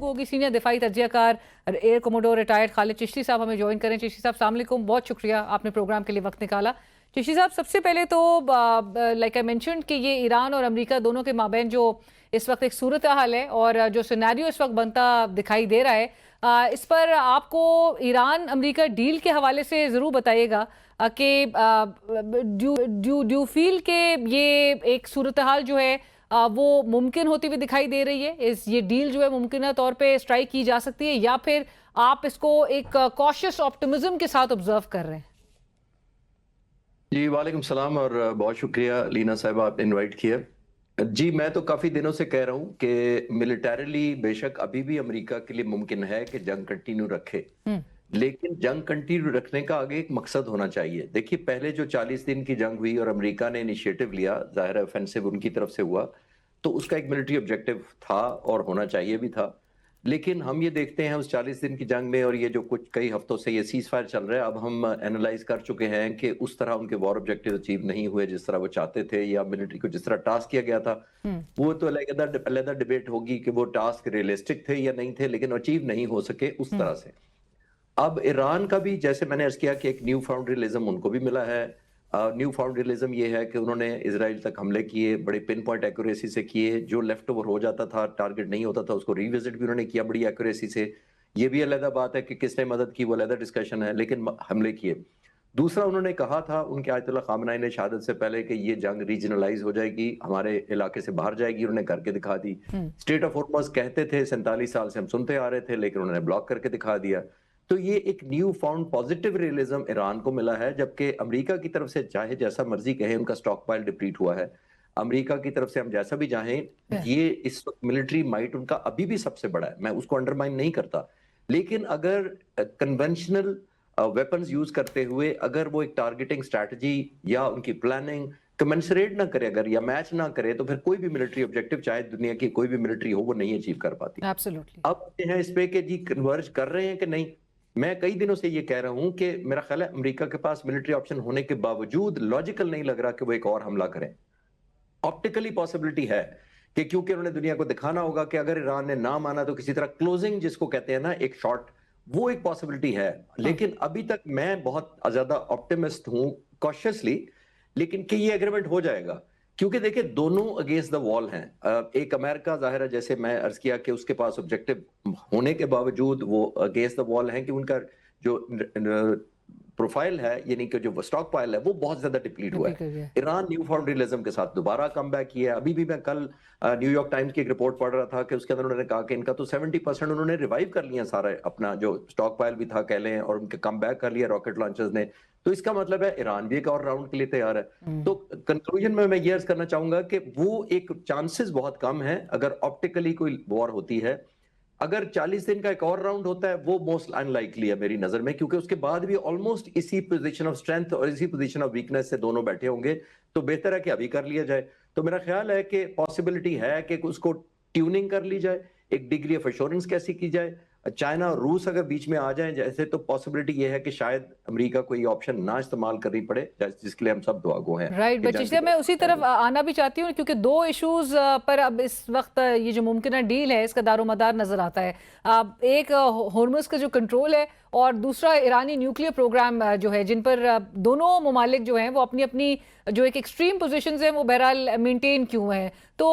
ہوگی سینئر دفاعی تجزیہ کار ایئر کوموڈور ریٹائرڈ خالد چشتی صاحب ہمیں جوائن کریں. چشتی صاحب السلام علیکم, بہت شکریہ آپ نے پروگرام کے لیے وقت نکالا. چشتی صاحب سب سے پہلے تو لائک آئی مینشنڈ کہ یہ ایران اور امریکہ دونوں کے مابین جو اس وقت ایک صورتحال ہے اور جو سیناریو اس وقت بنتا دکھائی دے رہا ہے, اس پر آپ کو ایران امریکہ ڈیل کے حوالے سے ضرور بتائیے گا کہ ڈو فیل کہ یہ ایک صورتحال جو ہے وہ ممکن ہوتی ہوئی دکھائی دے رہی ہے, یہ ڈیل جو ہے ممکنہ طور پہ اسٹرائک کی جا سکتی ہے, یا پھر آپ اس کو ایک کوشش آپٹمزم کے ساتھ آبزرو کر رہے ہیں؟ جی وعلیکم السلام اور بہت شکریہ لینا صاحبہ آپ نے انوائٹ کیا. جی میں تو کافی دنوں سے کہہ رہا ہوں کہ ملیٹریلی بے شک ابھی بھی امریکہ کے لیے ممکن ہے کہ جنگ کنٹینیو رکھے, لیکن جنگ کنٹینیو رکھنے کا آگے ایک مقصد ہونا چاہیے. دیکھیے پہلے جو 40 دن کی جنگ ہوئی اور امریکہ نے انیشیٹو لیا, ظاہر ہے اوفینسو ان کی طرف سے ہوا, تو اس کا ایک ملٹری آبجیکٹو تھا اور ہونا چاہیے بھی تھا. لیکن ہم یہ دیکھتے ہیں اس 40 دن کی جنگ میں اور یہ جو کچھ کئی ہفتوں سے یہ سیز فائر چل رہا ہے, اب ہم اینالائز کر چکے ہیں کہ اس طرح ان کے وار آبجیکٹو اچیو نہیں ہوئے جس طرح وہ چاہتے تھے, یا ملٹری کو جس طرح ٹاسک کیا گیا تھا. وہ تو علیحدہ ڈیبیٹ ہوگی کہ وہ ٹاسک ریئلسٹک تھے یا نہیں تھے, لیکن اچیو نہیں ہو سکے اس طرح سے. اب ایران کا بھی جیسے میں نے عرض کیا کہ ایک نیو فاؤنڈ ریئلزم ان کو بھی ملا ہے. نیو فاؤنڈ ریئلزم یہ ہے کہ انہوں نے اسرائیل تک حملے کیے, بڑے پن پوائنٹ ایکوریسی سے کیے, جو لیفٹ اوور ہو جاتا تھا ٹارگٹ نہیں ہوتا تھا اس کو ریوزٹ بھی انہوں نے کیا بڑی ایکوریسی سے. یہ بھی علیحدہ بات ہے کہ کس نے مدد کی, وہ علیحدہ ڈسکشن ہے, لیکن حملے کیے. دوسرا انہوں نے کہا تھا ان کے آیت اللہ خامنہ ای نے شہادت سے پہلے کہ یہ جنگ ریجنلائز ہو جائے گی, ہمارے علاقے سے باہر جائے گی, انہوں نے کر کے دکھا دی. اسٹیٹ آف ہارمز کہتے تھے 47 سال سے ہم سنتے آ رہے تھے, لیکن انہوں نے بلاک کر کے دکھا دیا. تو یہ ایک new found positive realism Iran کو ملا ہے, جبکہ امریکہ کی طرف سے چاہے جیسا مرضی کہیں ان کا سٹاک پائل ڈپلیٹ ہوا ہے. امریکہ کی طرف سے ہم جیسا بھی چاہیں, یہ اس وقت ملٹری مائٹ ان کا ابھی بھی سب سے بڑا ہے, میں اس کو انڈرمائن نہیں کرتا. لیکن اگر کنونشنل ویپنز یوز کرتے ہوئے اگر وہ ایک ٹارگیٹنگ اسٹریٹجی یا ان کی پلاننگ کمنسریٹ نہ کرے اگر, یا میچ نہ کرے, تو پھر کوئی بھی ملٹری آبجیکٹو چاہے دنیا کی کوئی بھی ملٹری ہو وہ نہیں اچیو کر پاتی. اب ہیں اس پہ کہ جی کنورج کر رہے ہیں کہ نہیں. میں کئی دنوں سے یہ کہہ رہا ہوں کہ میرا خیال ہے امریکہ کے پاس ملٹری آپشن ہونے کے باوجود لاجیکل نہیں لگ رہا کہ وہ ایک اور حملہ کریں. آپٹیکلی پاسبلٹی ہے کہ کیونکہ انہوں نے دنیا کو دکھانا ہوگا کہ اگر ایران نے نہ مانا تو کسی طرح کلوزنگ جس کو کہتے ہیں نا ایک شارٹ, وہ ایک پاسبلٹی ہے. لیکن ابھی تک میں بہت زیادہ آپٹیمسٹ ہوں کوشسلی, لیکن کہ یہ ایگریمنٹ ہو جائے گا, کیونکہ دیکھیں دونوں اگینسٹ دا وال ہیں. ایک امریکہ ظاہر ہے جیسے میں عرض کیا کہ اس کے پاس آبجیکٹو ہونے کے باوجود وہ اگینسٹ دا وال ہیں کہ ان کا جو پروفائل ہے یعنی کہ جو سٹاک پائل ہے وہ بہت زیادہ ڈپلیٹ ہوا ہے. ایران نیو فاؤنڈ ریئلزم کے ساتھ دوبارہ کم بیک کیا ہے. ابھی بھی میں کل نیو یارک ٹائمز کی ایک رپورٹ پڑھ رہا تھا کہ اس کے اندر انہوں نے کہا کہ ان کا تو 70% انہوں نے ریوائیو کر لیا سارا اپنا جو سٹاک پائل بھی تھا کہہ لیں, اور ان کے کم بیک کر لیا راکٹ لانچرز نے. تو اس کا مطلب ہے ایران بھی ایک اور راؤنڈ کے لیے تیار ہے. تو کنکلوژن میں یہ عرض کرنا چاہوں گا کہ وہ ایک چانسز بہت کم ہیں اگر آپٹیکلی کوئی وار ہوتی ہے. اگر 40 دن کا ایک اور راؤنڈ ہوتا ہے وہ موسٹ ان لائکلی ہے میری نظر میں, کیونکہ اس کے بعد بھی آلموسٹ اسی پوزیشن آف اسٹرینتھ اور اسی پوزیشن آف ویکنس سے دونوں بیٹھے ہوں گے. تو بہتر ہے کہ ابھی کر لیا جائے. تو میرا خیال ہے کہ پاسبلٹی ہے کہ اس کو ٹیوننگ کر لی جائے, ایک ڈگری آف ایشورنس کیسی کی جائے. چائنا اور روس اگر بیچ میں آ جائیں جیسے, تو پاسبلٹی یہ ہے کہ شاید امریکہ کو یہ آپشن نہ استعمال کرنی پڑے, جس کے لیے ہم سب دعا گو ہیں. رائٹ, بچیشہ میں اسی طرف آنا بھی چاہتی ہوں کیونکہ دو ایشوز پر اب اس وقت یہ جو ممکنہ ڈیل ہے اس کا دار و مدار نظر آتا ہے. ایک ہورمز کا جو کنٹرول ہے اور دوسرا ایرانی نیوکلیئر پروگرام جو ہے, جن پر دونوں ممالک جو ہیں وہ اپنی اپنی جو ایک ایکسٹریم پوزیشنز ہیں وہ بہرحال مینٹین کیوں ہیں. تو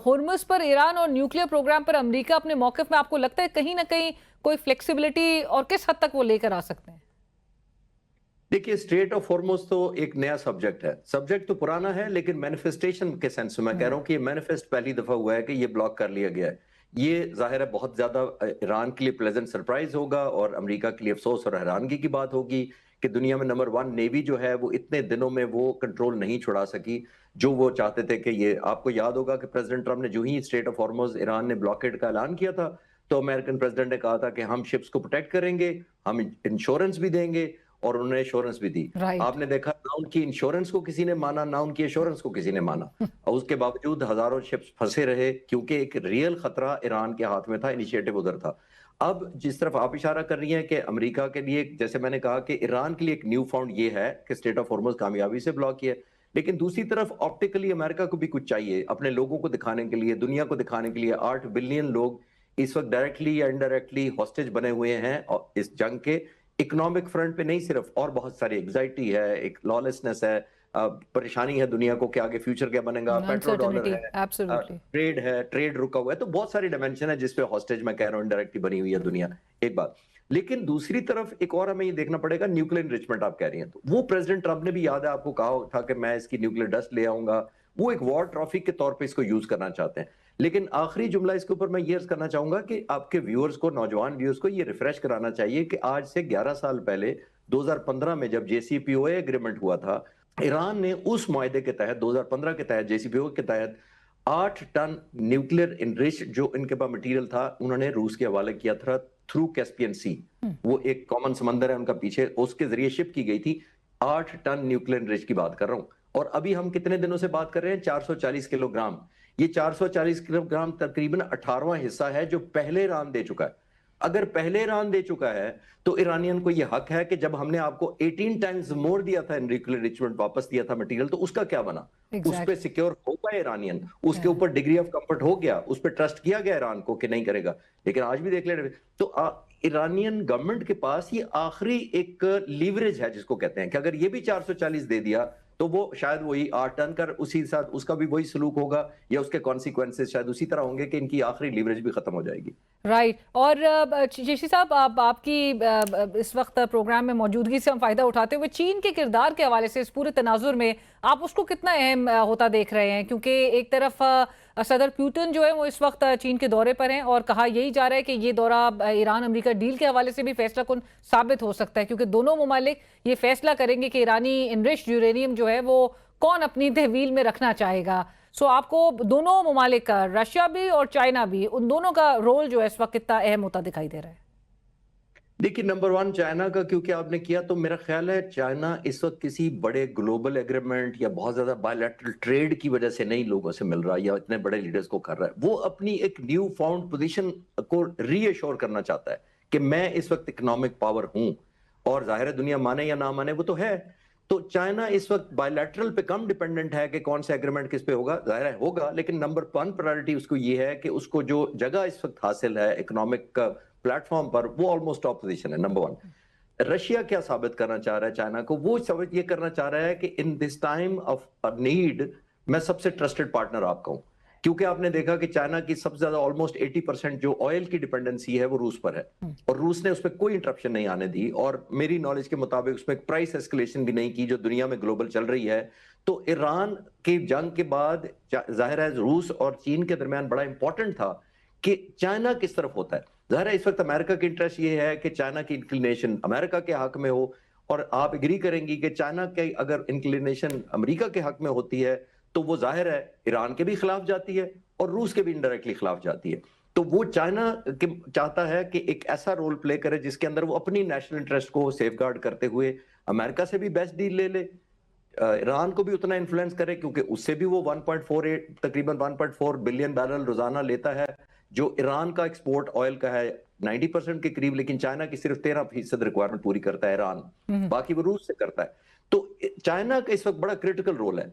ہورمز پر ایران اور نیوکلیئر پروگرام پر امریکہ اپنے موقف میں آپ کو لگتا ہے کہیں نہ کہیں کوئی فلیکسیبلٹی اور کس حد تک وہ لے کر آ سکتے ہیں؟ دیکھیے اسٹریٹ آف ہارمز تو ایک نیا سبجیکٹ ہے, سبجیکٹ تو پرانا ہے, لیکن مینیفیسٹیشن کے سینس میں کہہ رہا ہوں کہ یہ مینیفیسٹ پہلی دفعہ ہوا ہے کہ یہ بلاک کر لیا گیا ہے. یہ ظاہر ہے بہت زیادہ ایران کے لیے پلیزنٹ سرپرائز ہوگا اور امریکہ کے لیے افسوس اور حیرانگی کی بات ہوگی کہ دنیا میں نمبر 1 نیوی جو ہے وہ اتنے دنوں میں وہ کنٹرول نہیں چھڑا سکی جو وہ چاہتے تھے. کہ یہ آپ کو یاد ہوگا کہ پریزیڈنٹ ٹرمپ نے جو ہی اسٹریٹ آف ہارمز ایران نے بلاکیڈ کا اعلان کیا تھا تو امریکن پریزیڈنٹ نے کہا تھا کہ ہم شپس کو پروٹیکٹ کریں گے, ہم انشورنس بھی دیں گے, اور انہوں نے انشورنس بھی دی. آپ نے دیکھا نہ ان کی انشورنس کو کسی نے مانا نہ ان کی انشورنس کو کسی نے مانا, اور اس کے باوجود ہزاروں شپس پھنسے رہے کیونکہ ایک ریئل خطرہ ایران کے ہاتھ میں تھا, انیشیٹو ادھر تھا. اب جس طرف آپ اشارہ کر رہی ہیں کہ امریکہ کے لیے جیسے میں نے کہا کہ ایران کے لیے ایک نیو فاؤنڈ یہ ہے کہ اسٹریٹ آف ہارمز کامیابی سے بلاک کیا, لیکن دوسری طرف آپٹیکلی امریکہ کو بھی کچھ چاہیے اپنے لوگوں کو دکھانے کے لیے, دنیا کو دکھانے کے لیے. 8 بلین لوگ इस वक्त डायरेक्टली या इनडायरेक्टली हॉस्टेज बने हुए हैं और इस जंग के इकोनॉमिक फ्रंट पे नहीं सिर्फ, और बहुत सारी एग्जाइटी है, एक लॉलेसनेस है, परेशानी है दुनिया को कि आगे फ्यूचर क्या बनेगा, पेट्रो डॉलर अनसर्टेनिटी, है, एब्सोल्युटली। ट्रेड है, ट्रेड रुका हुआ है, तो बहुत सारी डायमेंशन है जिसपे हॉस्टेज मैं कह रहा हूँ इनडायरेक्टली बनी हुई है दुनिया, एक बात। लेकिन दूसरी तरफ एक और हमें ये देखना पड़ेगा, न्यूक्लियर इनरिचमेंट आप कह रही हैं, तो वो प्रेसिडेंट ट्रंप ने भी, याद है आपको, कहा था कि मैं इसकी न्यूक्लियर डस्ट ले आऊंगा, वो एक वॉर ट्रॉफी के तौर पे इसको यूज करना चाहते हैं। लेकिन आखिरी जुमला इसके ऊपर मैं ये अर्ज करना चाहूंगा कि आपके व्यूअर्स को, नौजवान व्यूअर्स को ये रिफ्रेश कराना चाहिए कि आज से 11 साल पहले 2015 में जब JCPOA एग्रीमेंट हुआ था, ईरान ने उस मुआहदे के तहत 2015 के तहत JCPOA के तहत 8 टन न्यूक्लियर इनरिच जो इनके पास मटेरियल था उन्होंने रूस के हवाले किया था थ्रू कैस्पियन सी। वो एक कॉमन समंदर है उनका पीछे, उसके जरिए शिप की गई थी। 8 टन न्यूक्लियर इनरिच की बात कर रहा हूं, और अभी हम कितने दिनों से बात कर रहे हैं, 440 किलोग्राम। ये 440 किलोग्राम तकरीबन 18वां हिस्सा है जो पहले ईरान दे चुका है। अगर पहले ईरान दे चुका है तो ईरानियन को ये हक है कि जब हमने आपको 18 टाइम्स मोर दिया था, न्यूक्लियर रिचमेंट वापस दिया था मटेरियल, तो उसका क्या बना? उस पे सिक्योर हो पाए ईरानियन, उसके ऊपर डिग्री ऑफ कंफर्ट हो गया, उस पे ट्रस्ट किया गया ईरान को कि नहीं करेगा। लेकिन आज भी देख ले, तो ईरानियन गवर्नमेंट के पास ये आखिरी एक लीवरेज है जिसको कहते हैं कि अगर ये भी 440 दे दिया तो वो शायद वही 8 टन कर, उसी साथ उसका भी वही सलूक होगा या उसके कॉन्सिक्वेंसेस शायद उसी तरह होंगे कि इनकी आखिरी लीवरेज भी खत्म हो जाएगी। राइट। और जेशी साहब, आपकी इस वक्त प्रोग्राम में मौजूदगी से हम फायदा उठाते हुए चीन के किरदार के हवाले से इस पूरे तनाजुर में आप उसको कितना अहम होता देख रहे हैं? क्योंकि एक तरफ सदर पुतिन जो है वो इस वक्त चीन के दौरे पर हैं और कहा यही जा रहा है कि ये दौरा ईरान अमेरिका डील के हवाले से भी फैसला कुन साबित हो सकता है, क्योंकि दोनों ममालिक ये फैसला करेंगे कि ईरानी इनरिच्ड यूरेनियम जो है वो कौन अपनी तहवील में रखना चाहेगा। सो आपको दोनों ममालिक का, रशिया भी और चाइना भी, उन दोनों का रोल जो है इस वक्त कितना अहम होता दिखाई दे रहा है? देखिए, नंबर 1 चाइना का, क्योंकि आपने किया, तो मेरा ख्याल है चाइना इस वक्त किसी बड़े ग्लोबल एग्रीमेंट या बहुत ज्यादा बायलैटरल ट्रेड की वजह से नहीं लोगों से मिल रहा या इतने बड़े लीडर्स को कर रहा है। वो अपनी एक न्यू फाउंड पोजीशन को रीअश्योर करना चाहता है कि मैं इस वक्त इकोनॉमिक पावर हूं, और जाहिर है दुनिया माने या ना माने वो तो है। तो चाइना इस वक्त बायलैटरल पे कम डिपेंडेंट है कि कौन सा एग्रीमेंट किस पे होगा, जाहिर है होगा, लेकिन नंबर 1 प्रायोरिटी उसको ये है कि उसको जो जगह इस वक्त हासिल है इकोनॉमिक प्लेटफॉर्म पर, वो ऑलमोस्ट टॉप पोजीशन है, नंबर 1। रशिया क्या साबित करना चाह रहा है चाइना को? वो साबित ये करना चाह रहा है कि in this time of need मैं सबसे ट्रस्टेड पार्टनर आपका हूं, क्योंकि आपने देखा कि चाइना की सबसे ज्यादा ऑलमोस्ट 80% जो ऑयल की डिपेंडेंसी है वो रूस पर है, और रूस ने उस पर कोई इंटरप्शन नहीं आने दी, और मेरी नॉलेज के मुताबिक उसमें प्राइस एस्केलेशन भी नहीं की जो दुनिया में ग्लोबल चल रही है। तो ईरान की जंग के बाद जाहिर है रूस और चीन के दरमियान बड़ा इंपॉर्टेंट था कि चाइना किस तरफ होता है। जाहिर है इस वक्त अमेरिका की इंटरेस्ट ये है कि चाइना की इंक्लिनेशन अमेरिका के हक में हो, और आप एग्री करेंगी कि चाइना के अगर इंक्लिनेशन अमेरिका के हक में होती है तो वो जाहिर है ईरान के भी खिलाफ जाती है और रूस के भी इनडायरेक्टली खिलाफ जाती है। तो वो चाइना के चाहता है कि एक ऐसा रोल प्ले करे जिसके अंदर वो अपनी नेशनल इंटरेस्ट को सेफगार्ड करते हुए अमेरिका से भी बेस्ट डील ले ले, ईरान को भी उतना इन्फ्लुएंस करे, क्योंकि उससे भी वो 1.48 तकरीबन 1.4 बिलियन बैरल रोजाना लेता है, जो ईरान का एक्सपोर्ट ऑयल का है 90% के करीब, लेकिन चाइना की सिर्फ 13% रिक्वायरमेंट पूरी करता है ईरान, बाकी वो रूस से करता है। तो चाइना का इस वक्त बड़ा क्रिटिकल रोल है।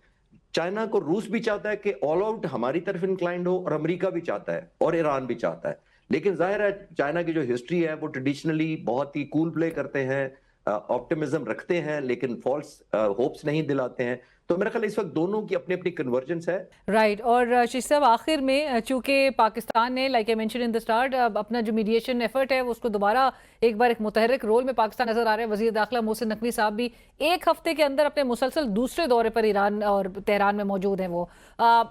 चाइना को रूस भी चाहता है कि ऑल आउट हमारी तरफ इंक्लाइंड हो, और अमेरिका भी चाहता है, और ईरान भी चाहता है। लेकिन जाहिर है चाइना की जो हिस्ट्री है वो ट्रेडिशनली बहुत ही कूल प्ले करते हैं, ऑप्टिमिज्म रखते हैं, लेकिन फॉल्स होप्स नहीं दिलाते हैं। तो मेरा ख्याल इस वक्त दोनों की अपनी अपनी कन्वर्जेंस है। राइट। और शीश साहब, आखिर में चूंकि पाकिस्तान ने, like I mention in the start, अपना जो मीडिएशन एफर्ट है उसको दोबारा एक बार एक मुतहरिक रोल में पाकिस्तान नजर आ रहा है। वजीर दाखिला मोहसिन नकवी साहब भी एक हफ्ते के अंदर अपने मुसलसल दूसरे दौरे पर ईरान और तेहरान में मौजूद हैं। वो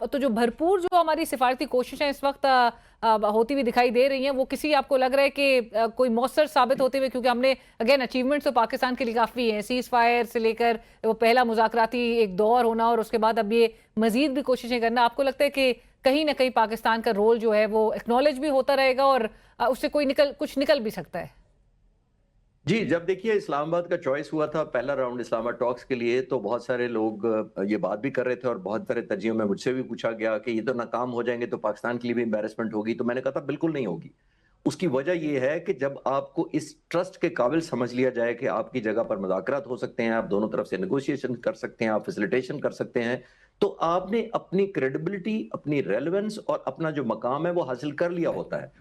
तो जो भरपूर जो हमारी सिफारती कोशिशें इस वक्त होती हुई दिखाई दे रही हैं, वो किसी आपको लग रहा है कि कोई मौसर साबित होते हुए? क्योंकि हमने अगेन अचीवमेंट्स तो पाकिस्तान के लिए काफ़ी हैं, सीज फायर से लेकर वो पहला मुज़ाकराती एक दौर होना और उसके बाद अब ये मजीद भी कोशिशें करना। आपको लगता है कि कहीं ना कहीं पाकिस्तान का रोल जो है वो एक्नॉलेज भी होता रहेगा और उससे कुछ निकल भी सकता है? जी, जब देखिए इस्लामाबाद का चॉइस हुआ था पहला राउंड इस्लामाबाद टॉक्स के लिए, तो बहुत सारे लोग ये बात भी कर रहे थे, और बहुत सारे तज्जियों में मुझसे भी पूछा गया कि ये तो नाकाम हो जाएंगे तो पाकिस्तान के लिए भी एम्बैरेसमेंट होगी। तो मैंने कहा था बिल्कुल नहीं होगी। उसकी वजह ये है कि जब आपको इस ट्रस्ट के काबिल समझ लिया जाए कि आपकी जगह पर मुज़ाकरात हो सकते हैं, आप दोनों तरफ से नेगोशिएशन कर सकते हैं, आप फैसिलिटेशन कर सकते हैं, तो आपने अपनी क्रेडिबिलिटी, अपनी रेलेवेंस और अपना जो मकाम है वो हासिल कर लिया होता है।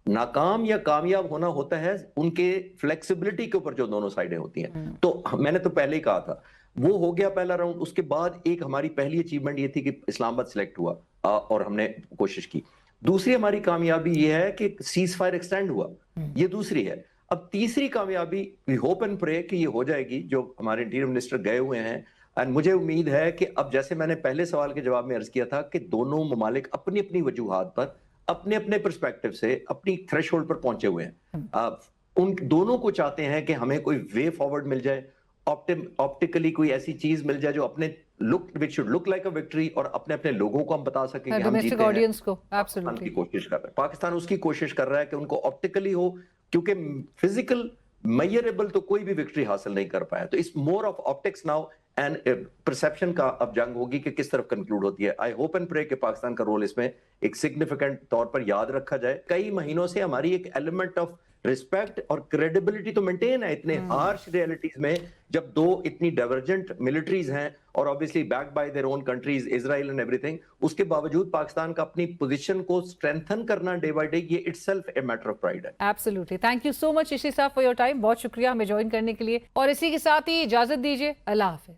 नाकाम या कामयाब होना होता है उनके फ्लेक्सिबिलिटी के ऊपर जो दोनों साइडें होती हैं। तो मैंने तो पहले ही कहा था, वो हो गया पहला राउंड। उसके बाद एक हमारी पहली अचीवमेंट ये थी कि इस्लामाबाद सिलेक्ट हुआ और हमने कोशिश की। दूसरी हमारी कामयाबी ये है कि सीज फायर एक्सटेंड हुआ, ये दूसरी है। अब तीसरी कामयाबी वी होप एंड प्रे कि ये हो जाएगी, जो हमारे इंटीरियर मिनिस्टर गए हुए हैं। एंड मुझे उम्मीद है कि अब जैसे मैंने पहले सवाल के जवाब में अर्ज किया था कि दोनों ममालिक अपनी अपनी वजूहात पर अपने अपने पर्सपेक्टिव से अपनी थ्रेशोल्ड पर पहुंचे हुए हैं। उन दोनों को चाहते हैं कि हमें कोई वे फॉरवर्ड मिल जाए, ऑप्टिकली कोई ऐसी चीज मिल जाए जो अपने look which should look like a victory, और अपने अपने लोगों को हम बता सकें कि हम डोमेस्टिक जीते हैं। ऑडियंस को पाकिस्तान की एब्सोल्युटली। कोशिश कर रहा है, पाकिस्तान उसकी कोशिश कर रहा है कि उनको ऑप्टिकली हो, क्योंकि फिजिकल मेजरेबल तो कोई भी विक्ट्री हासिल नहीं कर पाया। तो it's more of optics now and perception का अब जंग होगी कि किस तरफ कंक्लूड होती है। आई होप एंड प्रे कि पाकिस्तान का रोल इसमें एक सिग्निफिकेंट तौर पर याद रखा जाए। कई महीनों से हमारी एक एलिमेंट ऑफ रिस्पेक्ट और क्रेडिबिलिटी तो मेंटेन है इतने हार्श रियलिटीज में, जब दो इतनी डाइवर्जेंट मिलिट्रीज हैं और obviously backed by their own countries, Israel and everything. उसके बावजूद पाकिस्तान का अपनी पोजीशन को स्ट्रेंथन करना डे बाय डे, ये itself a matter of pride है। Absolutely. Thank you so much Rishi साहब फॉर योर टाइम, बहुत शुक्रिया हमें ज्वाइन करने के लिए। और इसी के साथ ही इजाजत दीजिए, अल्लाह हाफिज।